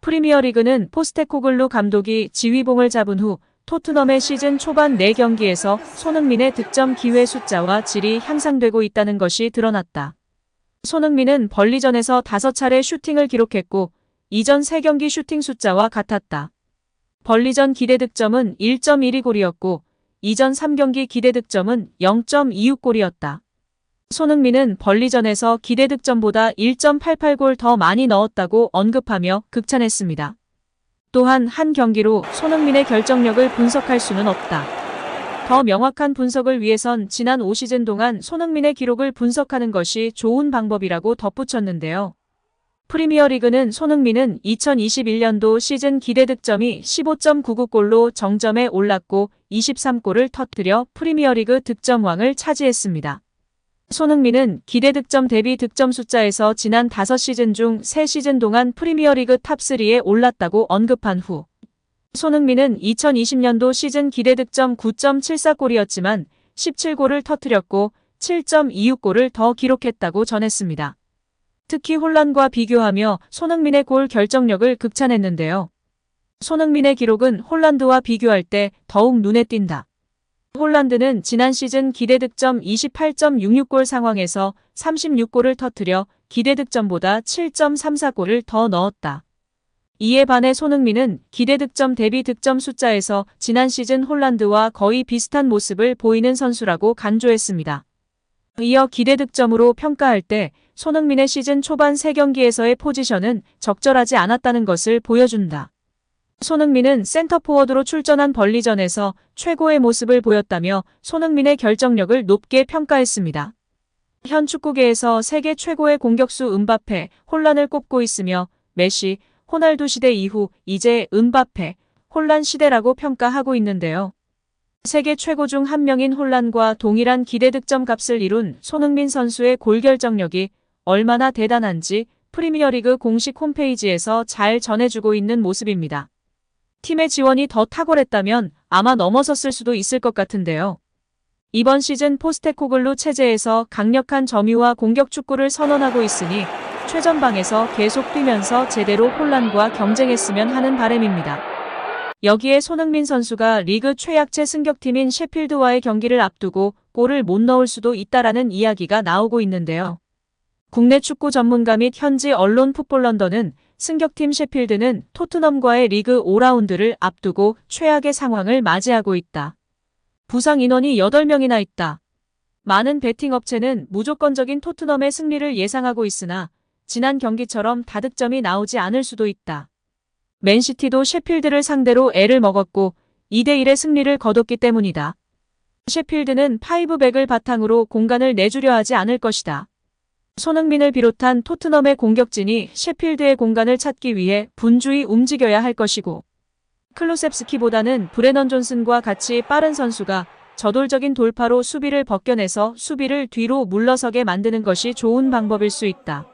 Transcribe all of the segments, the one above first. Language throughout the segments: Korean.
프리미어리그는 포스테코글루 감독이 지휘봉을 잡은 후 토트넘의 시즌 초반 4경기에서 손흥민의 득점 기회 숫자와 질이 향상되고 있다는 것이 드러났다. 손흥민은 벌리전에서 5차례 슈팅을 기록했고 이전 3경기 슈팅 숫자와 같았다. 벌리전 기대 득점은 1.12골이었고 이전 3경기 기대 득점은 0.26골이었다. 손흥민은 벌리전에서 기대 득점보다 1.88골 더 많이 넣었다고 언급하며 극찬했습니다. 또한 한 경기로 손흥민의 결정력을 분석할 수는 없다. 더 명확한 분석을 위해선 지난 5시즌 동안 손흥민의 기록을 분석하는 것이 좋은 방법이라고 덧붙였는데요. 프리미어리그는 손흥민은 2021년도 시즌 기대 득점이 15.99골로 정점에 올랐고 23골을 터뜨려 프리미어리그 득점왕을 차지했습니다. 손흥민은 기대 득점 대비 득점 숫자에서 지난 5시즌 중 3시즌 동안 프리미어리그 탑3에 올랐다고 언급한 후 손흥민은 2020년도 시즌 기대 득점 9.74골이었지만 17골을 터뜨렸고 7.26골을 더 기록했다고 전했습니다. 특히 혼란과 비교하며 손흥민의 골 결정력을 극찬했는데요. 손흥민의 기록은 홀란드와 비교할 때 더욱 눈에 띈다. 홀란드는 지난 시즌 기대 득점 28.66골 상황에서 36골을 터뜨려 기대 득점보다 7.34골을 더 넣었다. 이에 반해 손흥민은 기대 득점 대비 득점 숫자에서 지난 시즌 홀란드와 거의 비슷한 모습을 보이는 선수라고 간주했습니다. 이어 기대 득점으로 평가할 때 손흥민의 시즌 초반 3경기에서의 포지션은 적절하지 않았다는 것을 보여준다. 손흥민은 센터포워드로 출전한 벌리전에서 최고의 모습을 보였다며 손흥민의 결정력을 높게 평가했습니다. 현 축구계에서 세계 최고의 공격수 음바페, 혼란을 꼽고 있으며 메시, 호날두 시대 이후 이제 음바페, 혼란 시대라고 평가하고 있는데요. 세계 최고 중 한 명인 혼란과 동일한 기대 득점 값을 이룬 손흥민 선수의 골 결정력이 얼마나 대단한지 프리미어리그 공식 홈페이지에서 잘 전해주고 있는 모습입니다. 팀의 지원이 더 탁월했다면 아마 넘어섰을 수도 있을 것 같은데요. 이번 시즌 포스테코글루 체제에서 강력한 점유와 공격 축구를 선언하고 있으니 최전방에서 계속 뛰면서 제대로 혼란과 경쟁했으면 하는 바람입니다. 여기에 손흥민 선수가 리그 최약체 승격팀인 셰필드와의 경기를 앞두고 골을 못 넣을 수도 있다라는 이야기가 나오고 있는데요. 국내 축구 전문가 및 현지 언론 풋볼런더는 승격팀 셰필드는 토트넘과의 리그 5라운드를 앞두고 최악의 상황을 맞이하고 있다. 부상 인원이 8명이나 있다. 많은 베팅 업체는 무조건적인 토트넘의 승리를 예상하고 있으나 지난 경기처럼 다득점이 나오지 않을 수도 있다. 맨시티도 셰필드를 상대로 애를 먹었고 2대1의 승리를 거뒀기 때문이다. 셰필드는 5백을 바탕으로 공간을 내주려 하지 않을 것이다. 손흥민을 비롯한 토트넘의 공격진이 셰필드의 공간을 찾기 위해 분주히 움직여야 할 것이고 클루셉스키보다는 브레넌 존슨과 같이 빠른 선수가 저돌적인 돌파로 수비를 벗겨내서 수비를 뒤로 물러서게 만드는 것이 좋은 방법일 수 있다.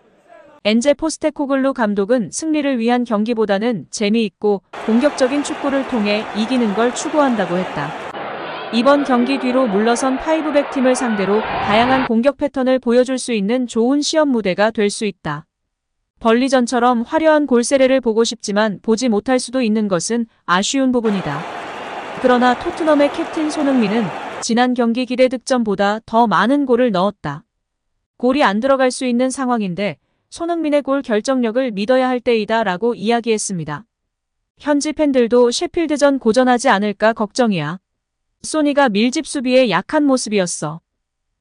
엔제 포스테코글루 감독은 승리를 위한 경기보다는 재미있고 공격적인 축구를 통해 이기는 걸 추구한다고 했다. 이번 경기 뒤로 물러선 5백 팀을 상대로 다양한 공격 패턴을 보여줄 수 있는 좋은 시험 무대가 될 수 있다. 벌리전처럼 화려한 골세례를 보고 싶지만 보지 못할 수도 있는 것은 아쉬운 부분이다. 그러나 토트넘의 캡틴 손흥민은 지난 경기 기대 득점보다 더 많은 골을 넣었다. 골이 안 들어갈 수 있는 상황인데 손흥민의 골 결정력을 믿어야 할 때이다 라고 이야기했습니다. 현지 팬들도 셰필드전 고전하지 않을까 걱정이야. 소니가 밀집 수비에 약한 모습이었어.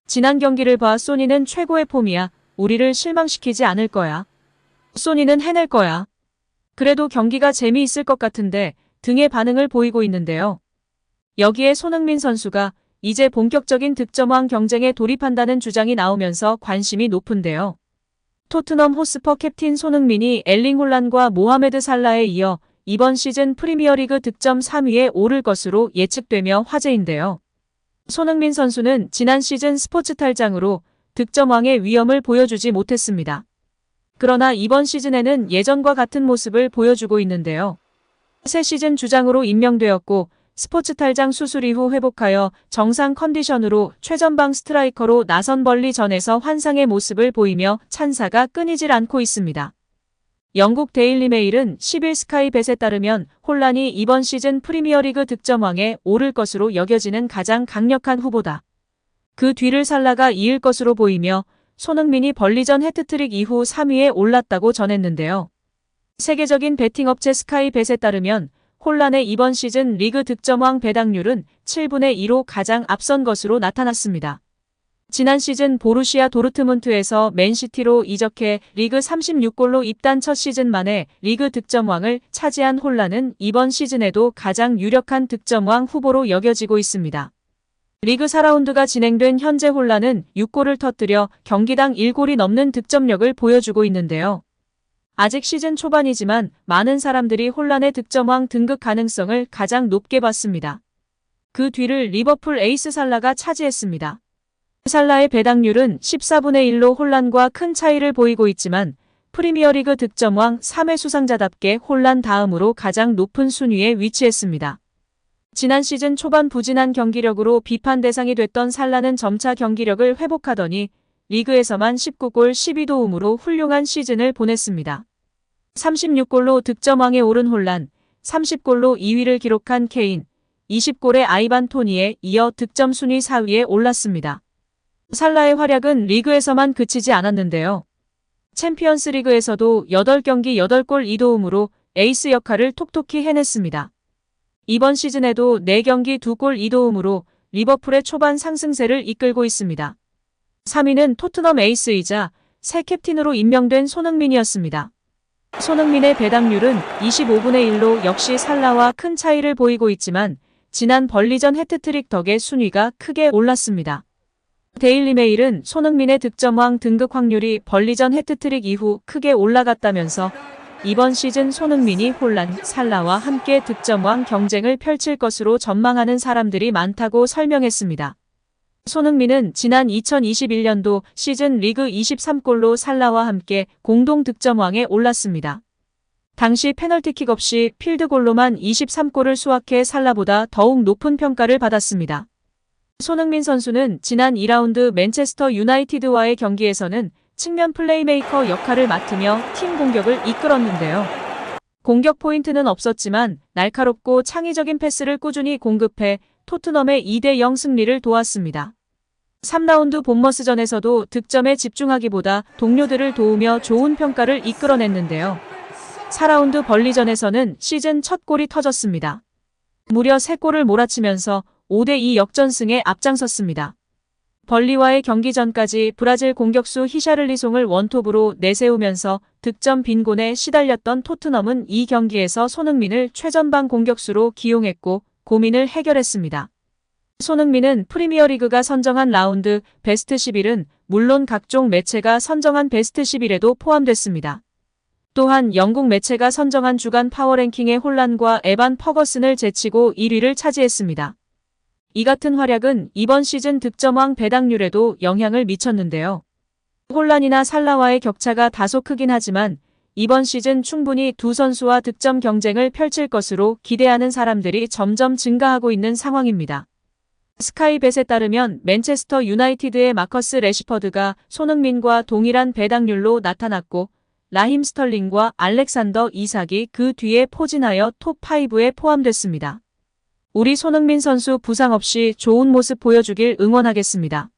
지난 경기를 봐 소니는 최고의 폼이야. 우리를 실망시키지 않을 거야. 소니는 해낼 거야. 그래도 경기가 재미있을 것 같은데 등의 반응을 보이고 있는데요. 여기에 손흥민 선수가 이제 본격적인 득점왕 경쟁에 돌입한다는 주장이 나오면서 관심이 높은데요. 토트넘 호스퍼 캡틴 손흥민이 엘링 홀란과 모하메드 살라에 이어 이번 시즌 프리미어리그 득점 3위에 오를 것으로 예측되며 화제인데요. 손흥민 선수는 지난 시즌 스포츠 탈장으로 득점왕의 위험을 보여주지 못했습니다. 그러나 이번 시즌에는 예전과 같은 모습을 보여주고 있는데요. 새 시즌 주장으로 임명되었고 스포츠 탈장 수술 이후 회복하여 정상 컨디션으로 최전방 스트라이커로 나선 벌리전에서 환상의 모습을 보이며 찬사가 끊이질 않고 있습니다. 영국 데일리 메일은 10일 스카이 벳에 따르면 혼란이 이번 시즌 프리미어리그 득점왕에 오를 것으로 여겨지는 가장 강력한 후보다. 그 뒤를 살라가 이을 것으로 보이며 손흥민이 벌리전 해트트릭 이후 3위에 올랐다고 전했는데요. 세계적인 베팅 업체 스카이 벳에 따르면 혼란의 이번 시즌 리그 득점왕 배당률은 7분의 2로 가장 앞선 것으로 나타났습니다. 지난 시즌 보루시아 도르트문트에서 맨시티로 이적해 리그 36골로 입단 첫 시즌 만에 리그 득점왕을 차지한 혼란은 이번 시즌에도 가장 유력한 득점왕 후보로 여겨지고 있습니다. 리그 4라운드가 진행된 현재 혼란은 6골을 터뜨려 경기당 1골이 넘는 득점력을 보여주고 있는데요. 아직 시즌 초반이지만 많은 사람들이 혼란의 득점왕 등극 가능성을 가장 높게 봤습니다. 그 뒤를 리버풀 에이스 살라가 차지했습니다. 살라의 배당률은 14분의 1로 혼란과 큰 차이를 보이고 있지만 프리미어리그 득점왕 3회 수상자답게 혼란 다음으로 가장 높은 순위에 위치했습니다. 지난 시즌 초반 부진한 경기력으로 비판 대상이 됐던 살라는 점차 경기력을 회복하더니 리그에서만 19골 12도움으로 훌륭한 시즌을 보냈습니다. 36골로 득점왕에 오른 혼란, 30골로 2위를 기록한 케인, 20골의 아이반 토니에 이어 득점 순위 4위에 올랐습니다. 살라의 활약은 리그에서만 그치지 않았는데요. 챔피언스 리그에서도 8경기 8골 2도움으로 에이스 역할을 톡톡히 해냈습니다. 이번 시즌에도 4경기 2골 2도움으로 리버풀의 초반 상승세를 이끌고 있습니다. 3위는 토트넘 에이스이자 새 캡틴으로 임명된 손흥민이었습니다. 손흥민의 배당률은 25분의 1로 역시 살라와 큰 차이를 보이고 있지만 지난 벌리전 해트트릭 덕에 순위가 크게 올랐습니다. 데일리 메일은 손흥민의 득점왕 등극 확률이 벌리전 해트트릭 이후 크게 올라갔다면서 이번 시즌 손흥민이 혼란, 살라와 함께 득점왕 경쟁을 펼칠 것으로 전망하는 사람들이 많다고 설명했습니다. 손흥민은 지난 2021년도 시즌 리그 23골로 살라와 함께 공동 득점왕에 올랐습니다. 당시 페널티킥 없이 필드골로만 23골을 수확해 살라보다 더욱 높은 평가를 받았습니다. 손흥민 선수는 지난 2라운드 맨체스터 유나이티드와의 경기에서는 측면 플레이메이커 역할을 맡으며 팀 공격을 이끌었는데요. 공격 포인트는 없었지만 날카롭고 창의적인 패스를 꾸준히 공급해 토트넘의 2대0 승리를 도왔습니다. 3라운드 본머스전에서도 득점에 집중하기보다 동료들을 도우며 좋은 평가를 이끌어냈는데요. 4라운드 벌리전에서는 시즌 첫 골이 터졌습니다. 무려 3골을 몰아치면서 5대2 역전승에 앞장섰습니다. 벌리와의 경기 전까지 브라질 공격수 히샤를리송을 원톱으로 내세우면서 득점 빈곤에 시달렸던 토트넘은 이 경기에서 손흥민을 최전방 공격수로 기용했고 고민을 해결했습니다. 손흥민은 프리미어리그가 선정한 라운드 베스트 11은 물론 각종 매체가 선정한 베스트 11에도 포함됐습니다. 또한 영국 매체가 선정한 주간 파워랭킹의 혼란과 에반 퍼거슨을 제치고 1위를 차지했습니다. 이 같은 활약은 이번 시즌 득점왕 배당률에도 영향을 미쳤는데요. 혼란이나 살라와의 격차가 다소 크긴 하지만 이번 시즌 충분히 두 선수와 득점 경쟁을 펼칠 것으로 기대하는 사람들이 점점 증가하고 있는 상황입니다. 스카이벳에 따르면 맨체스터 유나이티드의 마커스 레시퍼드가 손흥민과 동일한 배당률로 나타났고 라힘 스털링과 알렉산더 이삭이 그 뒤에 포진하여 톱5에 포함됐습니다. 우리 손흥민 선수 부상 없이 좋은 모습 보여주길 응원하겠습니다.